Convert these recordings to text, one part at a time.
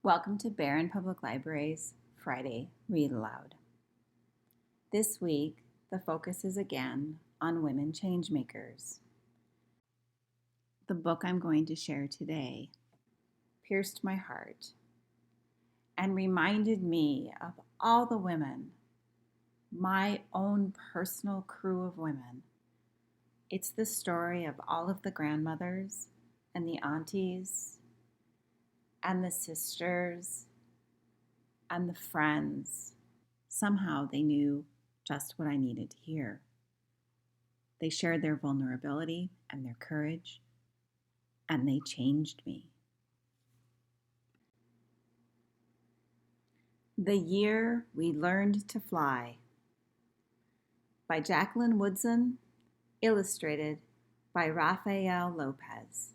Welcome to Barron Public Library's Friday Read Aloud. This week, the focus is again on women changemakers. The book I'm going to share today pierced my heart and reminded me of all the women, my own personal crew of women. It's the story of all of the grandmothers and the aunties and the sisters and the friends. Somehow they knew just what I needed to hear. They shared their vulnerability and their courage, and they changed me. The Year We Learned to Fly by Jacqueline Woodson, illustrated by Rafael López.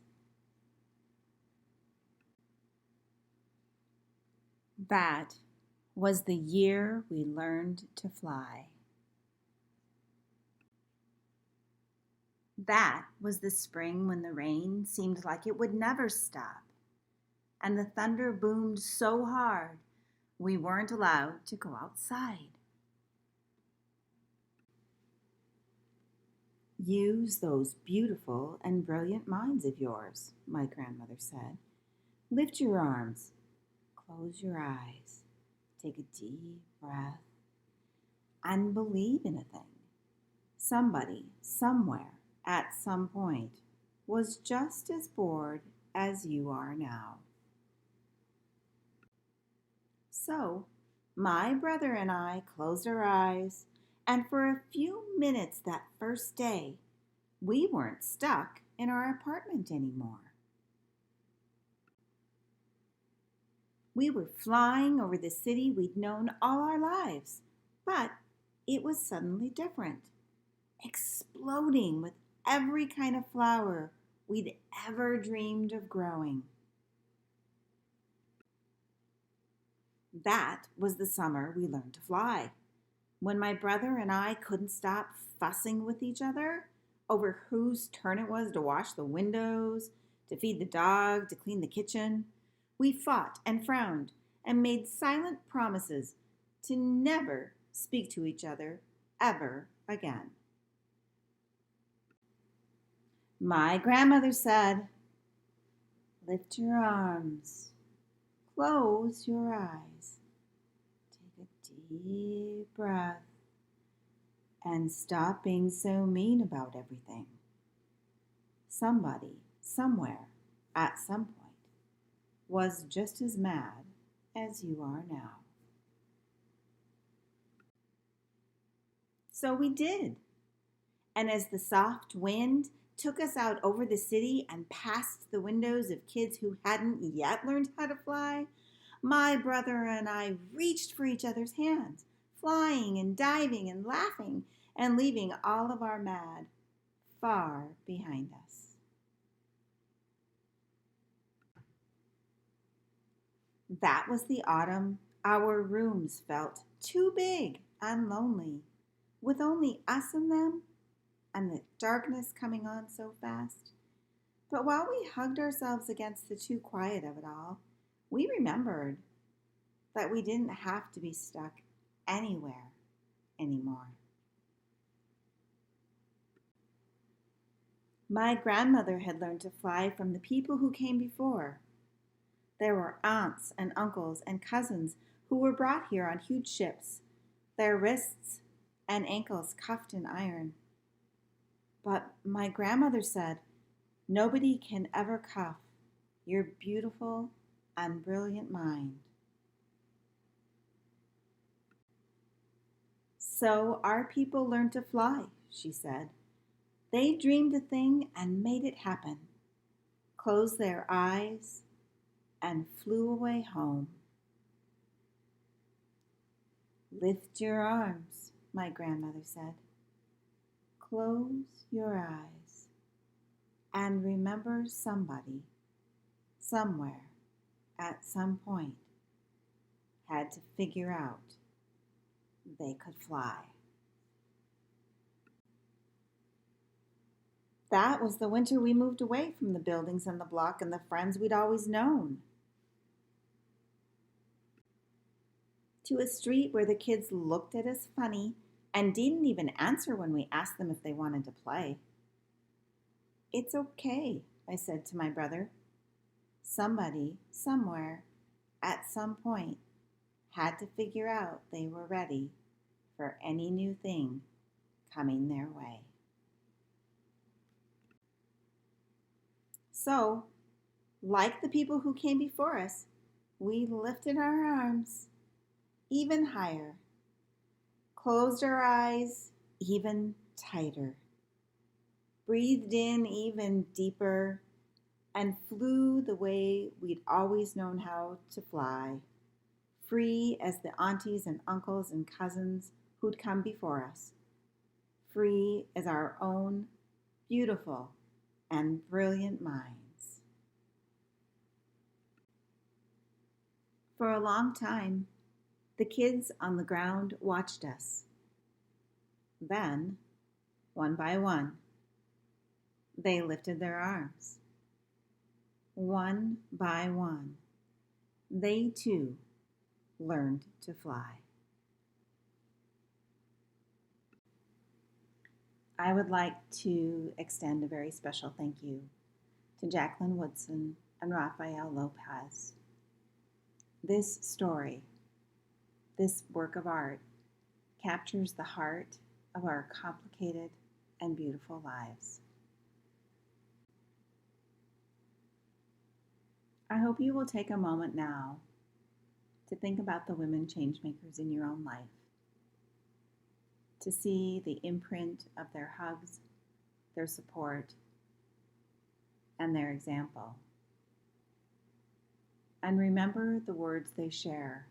That was the year we learned to fly. That was the spring when the rain seemed like it would never stop, and the thunder boomed so hard we weren't allowed to go outside. Use those beautiful and brilliant minds of yours, my grandmother said. Lift your arms. Close your eyes, take a deep breath, and believe in a thing. Somebody, somewhere, at some point, was just as bored as you are now. So, my brother and I closed our eyes, and for a few minutes that first day, we weren't stuck in our apartment anymore. We were flying over the city we'd known all our lives, but it was suddenly different, exploding with every kind of flower we'd ever dreamed of growing. That was the summer we learned to fly, when my brother and I couldn't stop fussing with each other over whose turn it was to wash the windows, to feed the dog, to clean the kitchen. We fought and frowned and made silent promises to never speak to each other ever again. My grandmother said, "Lift your arms, close your eyes, take a deep breath, and stop being so mean about everything. Somebody, somewhere, at some point, was just as mad as you are now." So we did. And as the soft wind took us out over the city and past the windows of kids who hadn't yet learned how to fly, my brother and I reached for each other's hands, flying and diving and laughing and leaving all of our mad far behind us. That was the autumn our rooms felt too big and lonely, with only us in them and the darkness coming on so fast. But while we hugged ourselves against the too quiet of it all, we remembered that we didn't have to be stuck anywhere anymore. My grandmother had learned to fly from the people who came before. There were aunts and uncles and cousins who were brought here on huge ships, their wrists and ankles cuffed in iron. But my grandmother said, "Nobody can ever cuff your beautiful and brilliant mind." So our people learned to fly, she said. They dreamed a thing and made it happen, closed their eyes, and flew away home. Lift your arms, my grandmother said. Close your eyes and remember somebody, somewhere, at some point, had to figure out they could fly. That was the winter we moved away from the buildings and the block and the friends we'd always known. to a street where the kids looked at us funny and didn't even answer when we asked them if they wanted to play. "It's okay," I said to my brother. Somebody, somewhere, at some point, had to figure out they were ready for any new thing coming their way. So, like the people who came before us, we lifted our arms even higher, closed our eyes even tighter, breathed in even deeper, and flew the way we'd always known how to fly, free as the aunties and uncles and cousins who'd come before us, free as our own beautiful and brilliant minds. For a long time, the kids on the ground watched us. Then, one by one, they lifted their arms. One by one, they too learned to fly. I would like to extend a very special thank you to Jacqueline Woodson and Rafael López. This story, this work of art, captures the heart of our complicated and beautiful lives. I hope you will take a moment now to think about the women changemakers in your own life, to see the imprint of their hugs, their support, and their example. And remember the words they share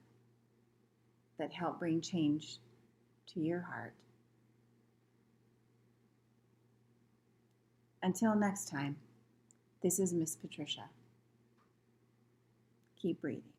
that help bring change to your heart. Until next time, this is Miss Patricia. Keep breathing.